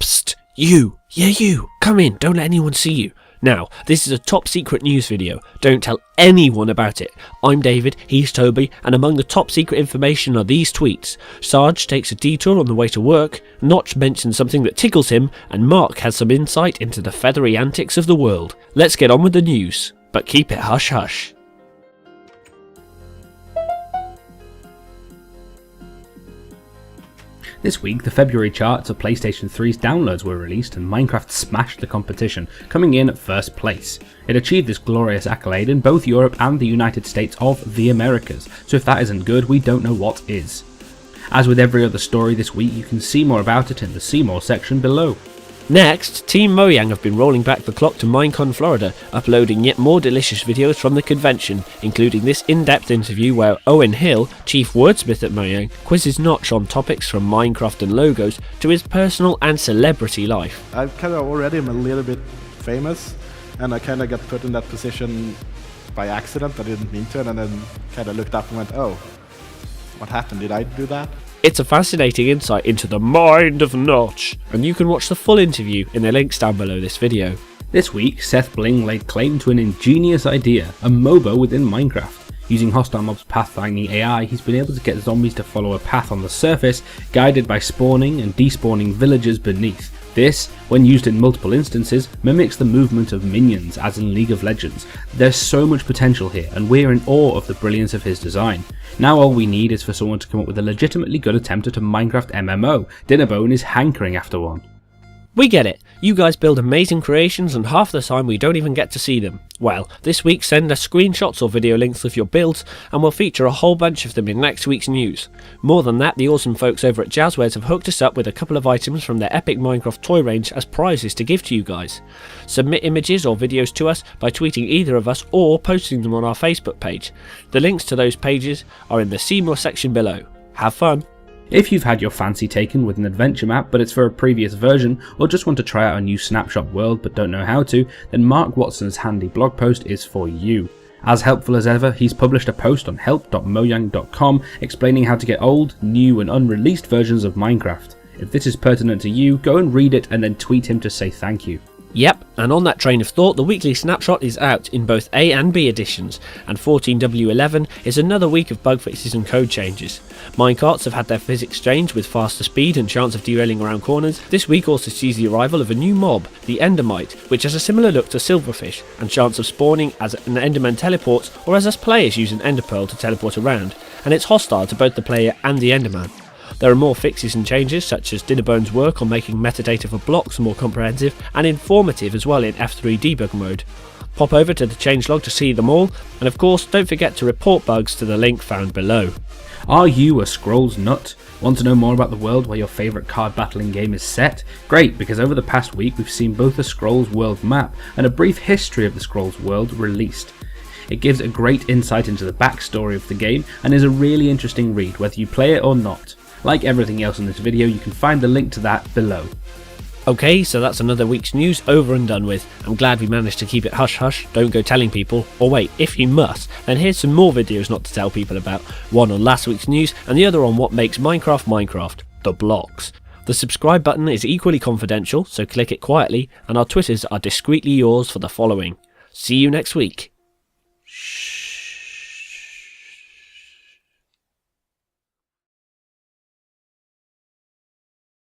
Psst, you, yeah you, come in, don't let anyone see you. Now, this is a top secret news video, don't tell anyone about it. I'm David, he's Toby, and among the top secret information are these tweets. Sarge takes a detour on the way to work, Notch mentions something that tickles him, and Mark has some insight into the feathery antics of the world. Let's get on with the news, but keep it hush hush. This week, the February charts of PlayStation 3's downloads were released and Minecraft smashed the competition, coming in at first place. It achieved this glorious accolade in both Europe and the United States of the Americas, so if that isn't good, we don't know what is. As with every other story this week, you can see more about it in the See More section below. Next, Team Mojang have been rolling back the clock to Minecon, Florida, uploading yet more delicious videos from the convention, including this in-depth interview where Owen Hill, chief wordsmith at Mojang, quizzes Notch on topics from Minecraft and logos to his personal and celebrity life. I kind of already am a little bit famous, and I kind of got put in that position by accident. I didn't mean to, and then kind of looked up and went, oh, what happened? Did I do that? It's a fascinating insight into the mind of Notch, and you can watch the full interview in the links down below this video. This week, Seth Bling laid claim to an ingenious idea, a MOBA within Minecraft. Using Hostile Mob's pathfinding AI, he's been able to get zombies to follow a path on the surface, guided by spawning and despawning villagers beneath. This, when used in multiple instances, mimics the movement of minions as in League of Legends. There's so much potential here, and we're in awe of the brilliance of his design. Now all we need is for someone to come up with a legitimately good attempt at a Minecraft MMO. Dinnerbone is hankering after one. We get it, you guys build amazing creations and half the time we don't even get to see them. Well, this week send us screenshots or video links of your builds and we'll feature a whole bunch of them in next week's news. More than that, the awesome folks over at Jazwares have hooked us up with a couple of items from their epic Minecraft toy range as prizes to give to you guys. Submit images or videos to us by tweeting either of us or posting them on our Facebook page. The links to those pages are in the See More section below. Have fun! If you've had your fancy taken with an adventure map but it's for a previous version, or just want to try out a new Snapshot world but don't know how to, then Mark Watson's handy blog post is for you. As helpful as ever, he's published a post on help.mojang.com explaining how to get old, new and unreleased versions of Minecraft. If this is pertinent to you, go and read it and then tweet him to say thank you. Yep, and on that train of thought, the weekly Snapshot is out in both A and B editions, and 14W11 is another week of bug fixes and code changes. Minecarts have had their physics changed with faster speed and chance of derailing around corners. This week also sees the arrival of a new mob, the Endermite, which has a similar look to Silverfish, and chance of spawning as an Enderman teleports or as us players use an Enderpearl to teleport around, and it's hostile to both the player and the Enderman. There are more fixes and changes, such as Dinnerbone's work on making metadata for blocks more comprehensive and informative as well in F3 debug mode. Pop over to the changelog to see them all, and of course don't forget to report bugs to the link found below. Are you a Scrolls nut? Want to know more about the world where your favourite card battling game is set? Great, because over the past week we've seen both the Scrolls world map and a brief history of the Scrolls world released. It gives a great insight into the backstory of the game and is a really interesting read whether you play it or not. Like everything else in this video, you can find the link to that below. Okay, so that's another week's news over and done with. I'm glad we managed to keep it hush hush, don't go telling people, or wait, if you must, then here's some more videos not to tell people about. One on last week's news, and the other on what makes Minecraft, the blocks. The subscribe button is equally confidential, so click it quietly, and our Twitters are discreetly yours for the following. See you next week. Shh.